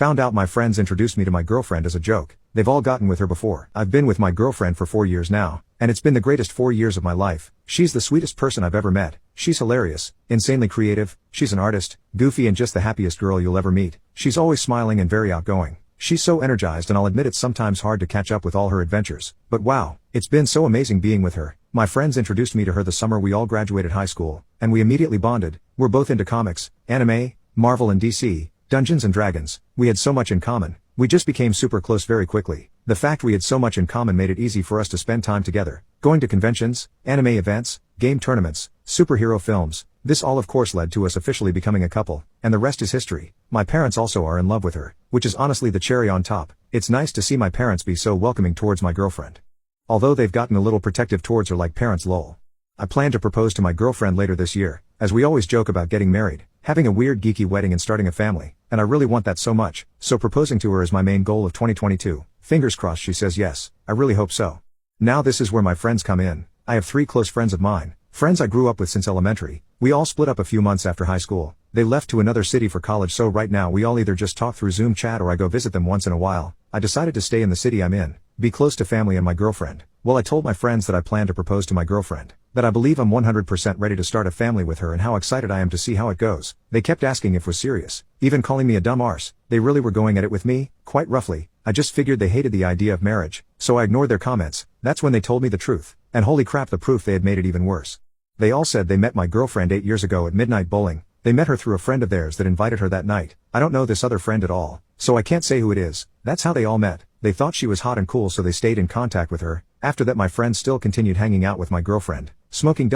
Found out my friends introduced me to my girlfriend as a joke. They've all gotten with her before. I've been with my girlfriend for 4 years now, and it's been the greatest 4 years of my life. She's the sweetest person I've ever met. She's hilarious, insanely creative, she's an artist, goofy and just the happiest girl you'll ever meet. She's always smiling and very outgoing. She's so energized, and I'll admit it's sometimes hard to catch up with all her adventures. But wow, it's been so amazing being with her. My friends introduced me to her the summer we all graduated high school, and we immediately bonded. We're both into comics, anime, Marvel and DC, Dungeons and Dragons. We had so much in common. We just became super close very quickly. The fact we had so much in common made it easy for us to spend time together, going to conventions, anime events, game tournaments, superhero films. This all of course led to us officially becoming a couple, and the rest is history. My parents also are in love with her, which is honestly the cherry on top. It's nice to see my parents be so welcoming towards my girlfriend. Although they've gotten a little protective towards her like parents lol. I plan to propose to my girlfriend later this year, as we always joke about getting married, having a weird geeky wedding and starting a family, and I really want that so much, so proposing to her is my main goal of 2022. Fingers crossed she says yes, I really hope so. Now this is where my friends come in. I have 3 close friends of mine, friends I grew up with since elementary. We all split up a few months after high school. They left to another city for college, so right now we all either just talk through Zoom chat or I go visit them once in a while. I decided to stay in the city I'm in, be close to family and my girlfriend. Well, I told my friends that I plan to propose to my girlfriend, that I believe I'm 100% ready to start a family with her and how excited I am to see how it goes. They kept asking if it was serious, even calling me a dumb arse. They really were going at it with me, quite roughly. I just figured they hated the idea of marriage, so I ignored their comments. That's when they told me the truth, and holy crap, the proof they had made it even worse. They all said they met my girlfriend 8 years ago at midnight bowling. They met her through a friend of theirs that invited her that night. I don't know this other friend at all, so I can't say who it is. That's how they all met. They thought she was hot and cool, so they stayed in contact with her. After that my friends still continued hanging out with my girlfriend, smoking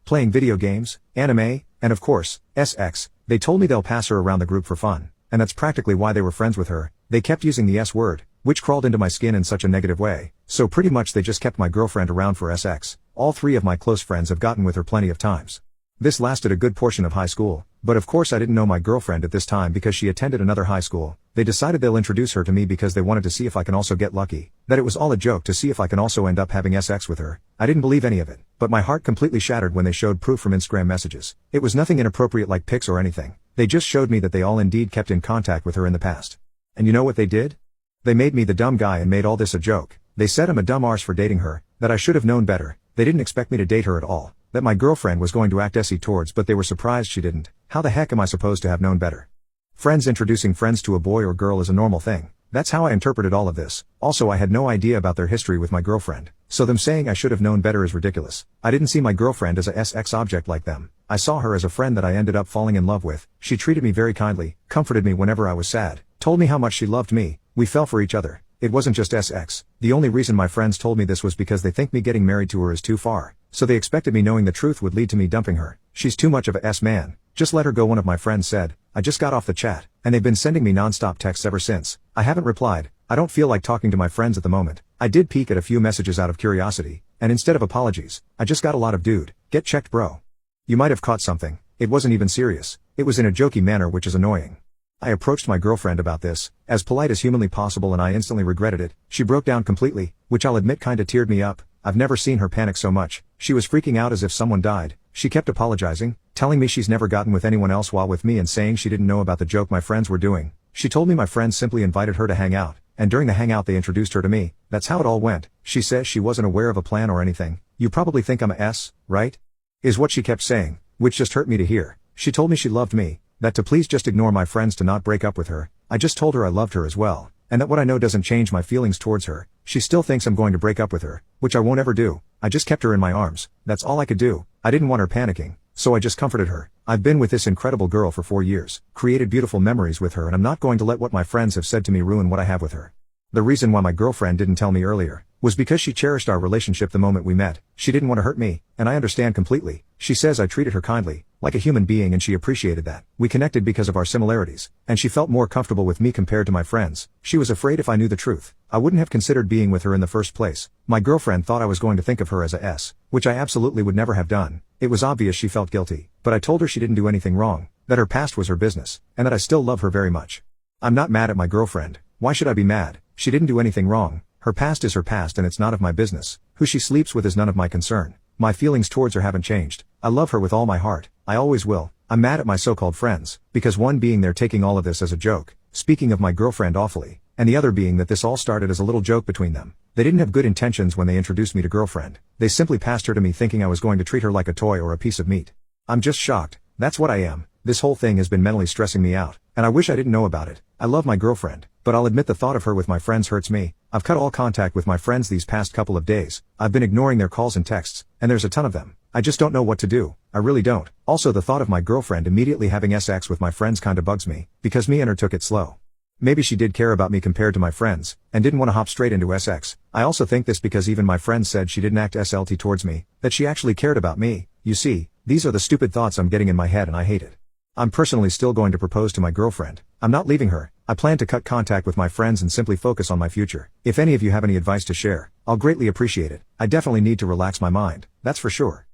playing video games, anime, and of course, SX. They told me they'll pass her around the group for fun, and that's practically why they were friends with her. They kept using the S word, which crawled into my skin in such a negative way, so pretty much they just kept my girlfriend around for SX. All 3 of my close friends have gotten with her plenty of times. This lasted a good portion of high school, but of course I didn't know my girlfriend at this time because she attended another high school. They decided they'll introduce her to me because they wanted to see if I can also get lucky, that it was all a joke to see if I can also end up having SX with her. I didn't believe any of it, but my heart completely shattered when they showed proof from Instagram messages. It was nothing inappropriate like pics or anything. They just showed me that they all indeed kept in contact with her in the past. And you know what they did? They made me the dumb guy and made all this a joke. They said I'm a dumb arse for dating her, that I should have known better. They didn't expect me to date her at all, that my girlfriend was going to act SE towards, but they were surprised she didn't. How the heck am I supposed to have known better? Friends introducing friends to a boy or girl is a normal thing. That's how I interpreted all of this. Also, I had no idea about their history with my girlfriend, so them saying I should have known better is ridiculous. I didn't see my girlfriend as a SX object like them. I saw her as a friend that I ended up falling in love with. She treated me very kindly, comforted me whenever I was sad, told me how much she loved me. We fell for each other. It wasn't just SX. The only reason my friends told me this was because they think me getting married to her is too far, so they expected me knowing the truth would lead to me dumping her. She's too much of a S-man. Just let her go, one of my friends said. I just got off the chat, and they've been sending me non-stop texts ever since. I haven't replied. I don't feel like talking to my friends at the moment. I did peek at a few messages out of curiosity, and instead of apologies, I just got a lot of dude, get checked bro. You might have caught something. It wasn't even serious. It was in a jokey manner, which is annoying. I approached my girlfriend about this, as polite as humanly possible, and I instantly regretted it. She broke down completely, which I'll admit kinda teared me up. I've never seen her panic so much. She was freaking out as if someone died. She kept apologizing, telling me she's never gotten with anyone else while with me and saying she didn't know about the joke my friends were doing. She told me my friends simply invited her to hang out, and during the hangout they introduced her to me. That's how it all went. She says she wasn't aware of a plan or anything. You probably think I'm a S, right? Is what she kept saying, which just hurt me to hear. She told me she loved me, that to please just ignore my friends to not break up with her. I just told her I loved her as well, and that what I know doesn't change my feelings towards her. She still thinks I'm going to break up with her, which I won't ever do. I just kept her in my arms. That's all I could do. I didn't want her panicking, so I just comforted her. I've been with this incredible girl for 4 years, created beautiful memories with her, and I'm not going to let what my friends have said to me ruin what I have with her. The reason why my girlfriend didn't tell me earlier was because she cherished our relationship the moment we met. She didn't want to hurt me, and I understand completely. She says I treated her kindly, like a human being, and she appreciated that. We connected because of our similarities, and she felt more comfortable with me compared to my friends. She was afraid if I knew the truth, I wouldn't have considered being with her in the first place. My girlfriend thought I was going to think of her as a S, which I absolutely would never have done. It was obvious she felt guilty, but I told her she didn't do anything wrong, that her past was her business, and that I still love her very much. I'm not mad at my girlfriend. Why should I be mad? She didn't do anything wrong. Her past is her past and it's not of my business. Who she sleeps with is none of my concern. My feelings towards her haven't changed. I love her with all my heart. I always will. I'm mad at my so-called friends, because one being they're taking all of this as a joke, speaking of my girlfriend awfully, and the other being that this all started as a little joke between them. They didn't have good intentions when they introduced me to girlfriend. They simply passed her to me thinking I was going to treat her like a toy or a piece of meat. I'm just shocked. That's what I am. This whole thing has been mentally stressing me out, and I wish I didn't know about it. I love my girlfriend, but I'll admit the thought of her with my friends hurts me. I've cut all contact with my friends these past couple of days. I've been ignoring their calls and texts, and there's a ton of them. I just don't know what to do. I really don't. Also, the thought of my girlfriend immediately having sex with my friends kinda bugs me, because me and her took it slow. Maybe she did care about me compared to my friends, and didn't want to hop straight into sex. I also think this because even my friends said she didn't act SLT towards me, that she actually cared about me. You see, these are the stupid thoughts I'm getting in my head and I hate it. I'm personally still going to propose to my girlfriend. I'm not leaving her. I plan to cut contact with my friends and simply focus on my future. If any of you have any advice to share, I'll greatly appreciate it. I definitely need to relax my mind, that's for sure.